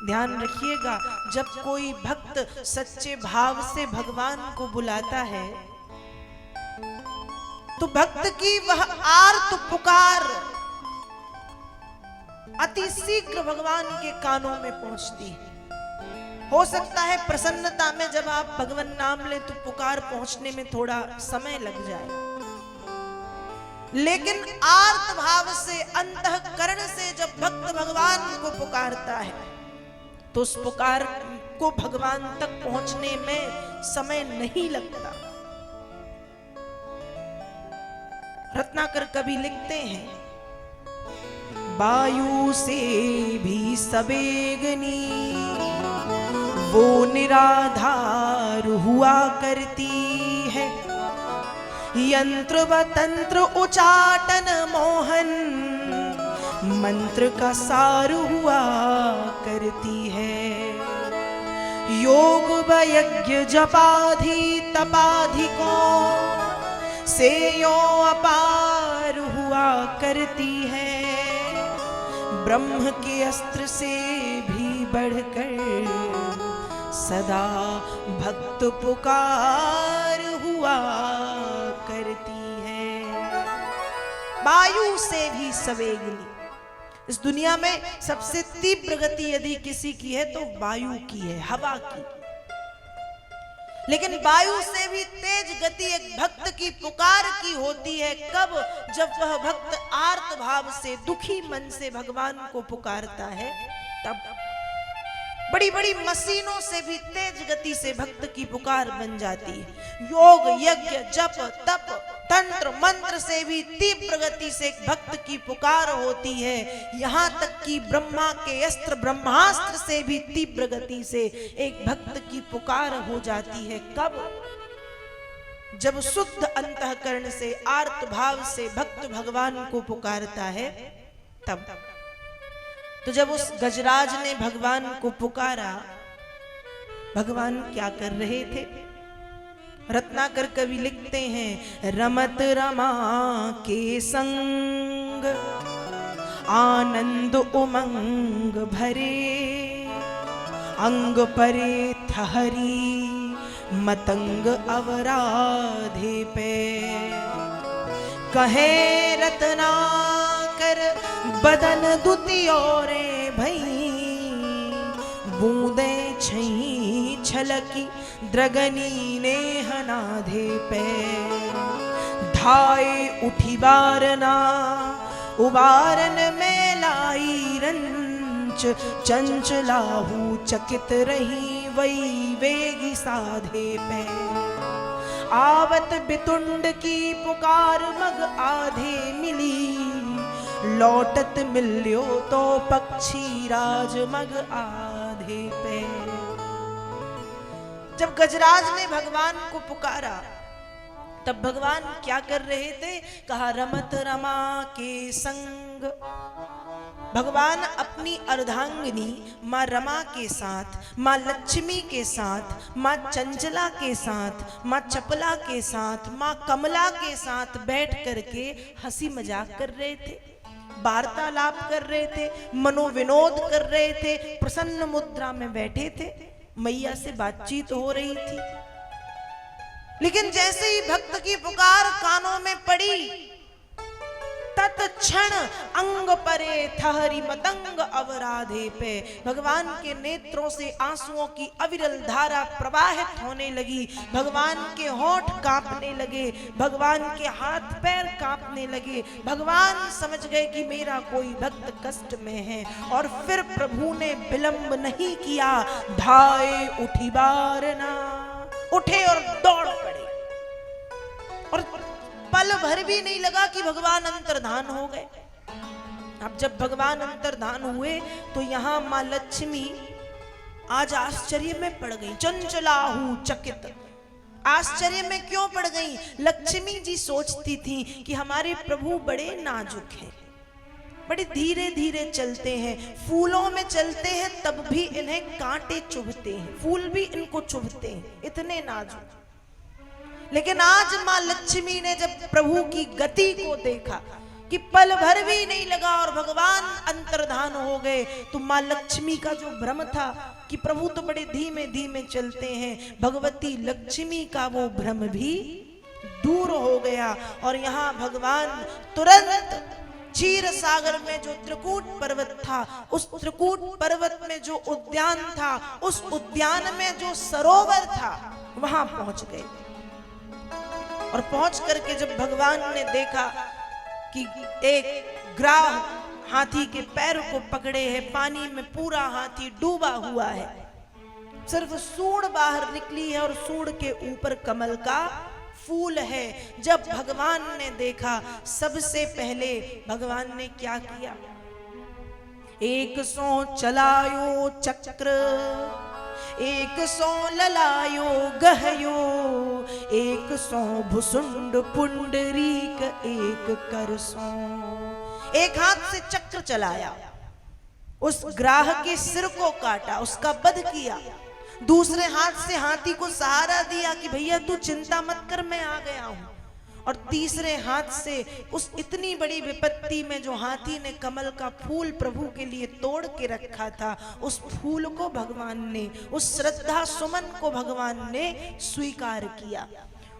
ध्यान रखिएगा, जब कोई भक्त सच्चे भाव से भगवान को बुलाता है तो भक्त की वह आर्त पुकार अति शीघ्र भगवान के कानों में पहुंचती है। हो सकता है प्रसन्नता में जब आप भगवान नाम ले तो पुकार पहुंचने में थोड़ा समय लग जाए, लेकिन आर्त भाव से अंतःकरण से जब भक्त भगवान को पुकारता है तो उस पुकार को भगवान तक पहुंचने में समय नहीं लगता। रत्नाकर कवि लिखते हैं, वायु से भी सवेगनी वो निराधार हुआ करती है, यंत्र व तंत्र उचाटन मोहन मंत्र का सार हुआ करती है। योग व यज्ञ जपाधि तपाधि को से यो अपार हुआ करती है, ब्रह्म के अस्त्र से भी बढ़कर सदा भक्त पुकार हुआ करती है। वायु से भी सवेगनी, इस दुनिया में सबसे तीव्र गति यदि किसी की है तो वायु की है, हवा की। लेकिन वायु से भी तेज गति एक भक्त की पुकार की होती है। कब? जब वह भक्त आर्त भाव से दुखी मन से भगवान को पुकारता है तब। बड़ी बड़ी मशीनों से भी तेज गति से भक्त की पुकार बन जाती है। योग यज्ञ जप तप तंत्र मंत्र से भी तीव्र गति से एक भक्त की पुकार होती है। यहाँ तक कि ब्रह्मा के अस्त्र ब्रह्मास्त्र से भी तीव्र गति से एक भक्त की पुकार हो जाती है। कब? जब शुद्ध अंतःकरण से आर्त भाव से भक्त भगवान को पुकारता है तब। तो जब उस गजराज ने भगवान को पुकारा, भगवान क्या कर रहे थे? रत्नाकर कवि लिखते हैं, रमत रमा के संग आनंद उमंग भरे, अंग परे थहरी मतंग अवराधे पे, कहे रत्नाकर बदन दुतियोरे भई, बूंदे छई छलकी द्रगनी ने हनाधे पे, धाए उठी बारना उबारन में लाई रंच, चंचलाहू चकित रही वही वेगी साधे पे, आवत बितुंड की पुकार मग आधे मिली, लौटत मिल्यो तो पक्षी राज मग आधे पे। जब गजराज ने भगवान को पुकारा तब भगवान क्या कर रहे थे? कहा रमत रमा के संग। भगवान अपनी अर्धांगिनी माँ रमा के साथ, माँ लक्ष्मी के साथ, माँ चंचला के साथ, माँ चपला के साथ, माँ कमला के साथ बैठ करके हंसी मजाक कर रहे थे, वार्तालाप कर रहे थे, मनोविनोद कर रहे थे, प्रसन्न मुद्रा में बैठे थे, मैया से बातचीत हो रही थी। लेकिन जैसे ही भक्त की पुकार कानों में पड़ी तत्क्षण अंग परे थहरी मतंग अवराधे पे, भगवान के नेत्रों से आंसुओं की अविरल धारा प्रवाहित होने लगी, भगवान के होंठ कांपने लगे, भगवान के हाथ पैर कांपने लगे। भगवान समझ गए कि मेरा कोई भक्त कष्ट में है, और फिर प्रभु ने विलंब नहीं किया, धाए उठी बारना, उठे और दौड़ पड़े, और पल भर भी नहीं लगा कि भगवान अंतर्धान हो गए। अब जब भगवान अंतर्धान हुए तो यहाँ माँ लक्ष्मी आज आश्चर्य में पड़ गई, चंचलाहू चकित। आश्चर्य में क्यों पड़ गई? लक्ष्मी जी सोचती थी कि हमारे प्रभु बड़े नाजुक हैं, बड़े धीरे धीरे चलते हैं, फूलों में चलते हैं तब भी इन्हें कांटे चुभते हैं, फूल भी इनको चुभते हैं, इतने नाजुक। लेकिन आज माँ लक्ष्मी ने जब प्रभु की गति को देखा, कि पल भर भी नहीं लगा और भगवान अंतर्धान हो गए। तो माँ लक्ष्मी का जो भ्रम था कि प्रभु तो बड़े धीमे धीमे चलते हैं, भगवती लक्ष्मी का वो भ्रम भी दूर हो गया। और यहाँ भगवान तुरंत क्षीर सागर में जो त्रिकूट पर्वत था, उस त्रिकूट पर्वत में जो उद्यान था, उस उद्यान में जो सरोवर था, वहां पहुंच गए। और पहुंच करके जब भगवान ने देखा कि एक ग्राह हाथी के पैर को पकड़े है, पानी में पूरा हाथी डूबा हुआ है, सिर्फ सूंड बाहर निकली है और सूंड के ऊपर कमल का फूल है। जब भगवान ने देखा, सबसे पहले भगवान ने क्या किया? 100 चलायो चक्र, 100 ललायो गहयो, 100 भुसुंड पुंडरीक एक करसो। एक हाथ से चक्र चलाया, उस ग्राह के सिर को काटा, उसका वध किया। दूसरे हाथ से हाथी को सहारा दिया कि भैया तू चिंता मत कर, मैं आ गया हूं। और तीसरे हाथ से उस इतनी बड़ी विपत्ति में जो हाथी ने कमल का फूल प्रभु के लिए तोड़ के रखा था, उस फूल को भगवान ने, उस श्रद्धा सुमन को भगवान ने स्वीकार किया।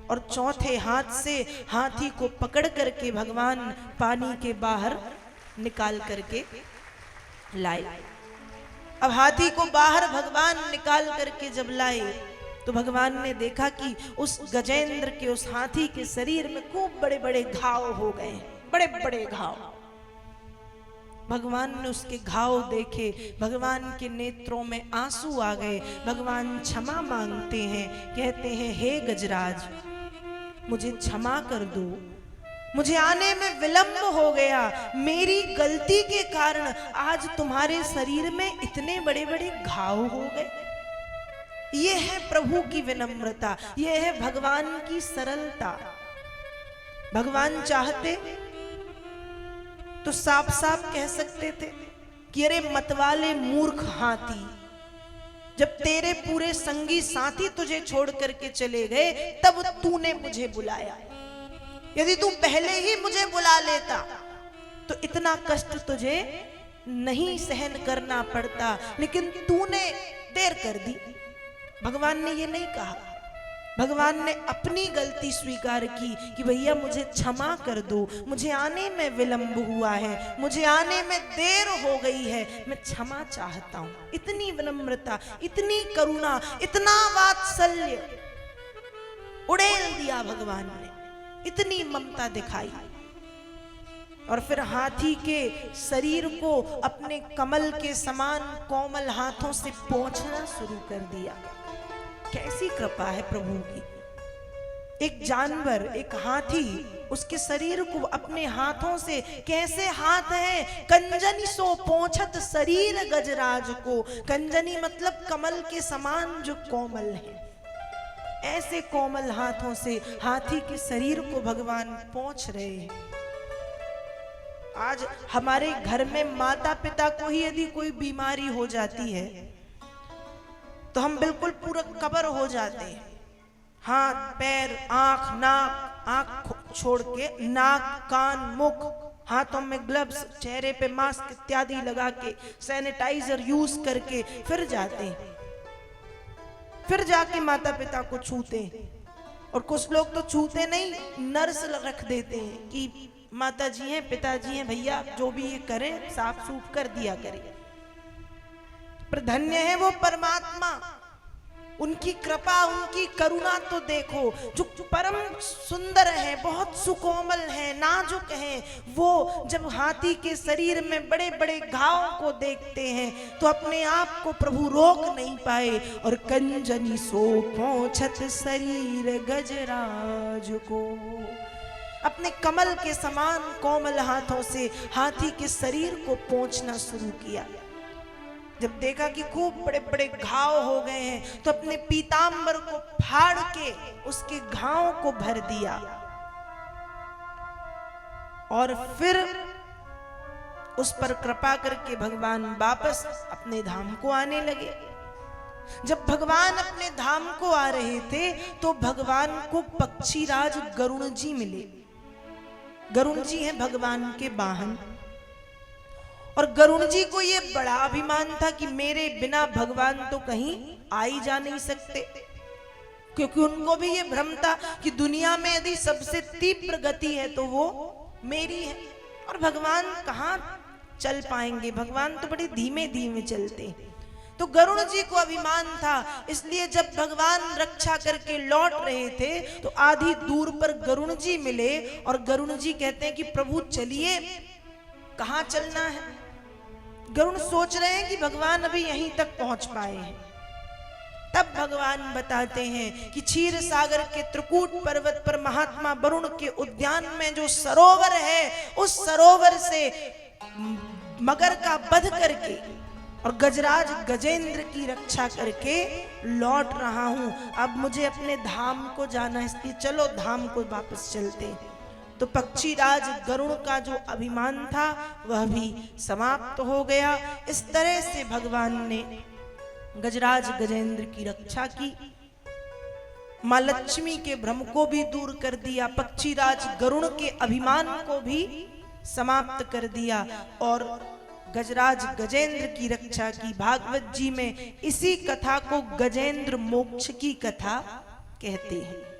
और चौथे हाथ से हाथी को पकड़ करके भगवान पानी के बाहर निकाल करके लाए। अब हाथी को बाहर भगवान निकाल करके जब लाए, तो भगवान ने देखा कि उस गजेंद्र के, उस हाथी के शरीर में खूब बड़े बड़े घाव हो गए, बड़े बड़े घाव। भगवान ने उसके घाव देखे, भगवान के नेत्रों में आंसू आ गए। भगवान क्षमा मांगते हैं, कहते हैं हे गजराज, मुझे क्षमा कर दो, मुझे आने में विलंब हो गया, मेरी गलती के कारण आज तुम्हारे शरीर में इतने बड़े बड़े घाव हो गए। ये है प्रभु की विनम्रता, ये है भगवान की सरलता। भगवान चाहते तो साफ साफ कह सकते थे कि अरे मतवाले मूर्ख हाथी, जब तेरे पूरे संगी साथी तुझे छोड़ करके चले गए, तब तूने मुझे बुलाया। यदि तू पहले ही मुझे बुला लेता तो इतना कष्ट तुझे नहीं सहन करना पड़ता, लेकिन तूने देर कर दी। भगवान ने ये नहीं कहा, भगवान ने अपनी गलती स्वीकार की कि भैया मुझे क्षमा कर दो, मुझे आने में विलंब हुआ है, मुझे आने में देर हो गई है, मैं क्षमा चाहता हूं। इतनी विनम्रता, इतनी करुणा, इतना वात्सल्य उड़ेल दिया भगवान ने, इतनी ममता दिखाई। और फिर हाथी के शरीर को अपने कमल के समान कोमल हाथों से पोंछना शुरू कर दिया। कैसी कृपा है प्रभु की। एक जानवर, एक हाथी, उसके शरीर को अपने हाथों से, कैसे हाथ है, कंजनी सो पोंछत शरीर गजराज को। कंजनी मतलब कमल के समान जो कोमल है, ऐसे कोमल हाथों से हाथी के शरीर को भगवान पोंछ रहे हैं। आज हमारे घर में माता पिता को ही यदि कोई बीमारी हो जाती है तो हम बिल्कुल पूरा कवर हो जाते हैं, हाथ पैर आंख नाक, आंख छोड़ के नाक कान मुख, हाथों में ग्लव्स, चेहरे पे मास्क इत्यादि लगा के, सैनिटाइजर यूज करके फिर जाते हैं, फिर जाके माता पिता को छूते। और कुछ लोग तो छूते नहीं, नर्स रख देते हैं कि माता जी हैं, पिताजी हैं, भैया जो भी ये करें साफ सूफ कर दिया करें। पर धन्य है वो परमात्मा, उनकी कृपा, उनकी करुणा तो देखो। जो परम सुंदर है, बहुत सुकोमल है, नाजुक है, वो जब हाथी के शरीर में बड़े बड़े घाव को देखते हैं तो अपने आप को प्रभु रोक नहीं पाए और कंजनी सो पोंछत शरीर गजराज को, अपने कमल के समान कोमल हाथों से हाथी के शरीर को पोंछना शुरू किया। जब देखा कि खूब बड़े बड़े घाव हो गए हैं तो अपने पीतांबर को फाड़ के उसके घाव को भर दिया और फिर उस पर कृपा करके भगवान वापस अपने धाम को आने लगे। जब भगवान अपने धाम को आ रहे थे तो भगवान को पक्षीराज गरुण जी मिले गरुड़ जी हैं भगवान के वाहन, और गरुड़ जी को ये बड़ा अभिमान था कि मेरे बिना भगवान तो कहीं आ ही जा नहीं सकते, क्योंकि उनको भी ये भ्रम था कि दुनिया में यदि सबसे तीव्र गति है तो वो मेरी है, और भगवान कहाँ चल पाएंगे, भगवान तो बड़े धीमे धीमे चलते हैं। तो गरुड़ जी को अभिमान था, इसलिए जब भगवान रक्षा करके लौट रहे थे तो आधी दूर पर गरुड़ जी मिले, और गरुड़ जी कहते हैं कि प्रभु चलिए, कहाँ चलना है। गरुड़ सोच रहे हैं कि भगवान अभी यहीं तक पहुंच पाए हैं। तब भगवान बताते हैं कि क्षीर सागर के त्रिकूट पर्वत पर महात्मा वरुण के उद्यान में जो सरोवर है, उस सरोवर से मगर का वध करके और गजराज गजेंद्र की रक्षा करके लौट रहा हूं। अब मुझे अपने धाम को जाना है, इसलिए चलो धाम को वापस चलते हैं। तो पक्षीराज गरुड़ का जो अभिमान था वह भी समाप्त हो गया। इस तरह से भगवान ने गजराज गजेंद्र की रक्षा की, मां लक्ष्मी के भ्रम को भी दूर कर दिया, पक्षीराज गरुड़ के अभिमान को भी समाप्त कर दिया, और गजराज गजेंद्र की रक्षा की। भागवत जी में इसी कथा को गजेंद्र मोक्ष की कथा कहते हैं।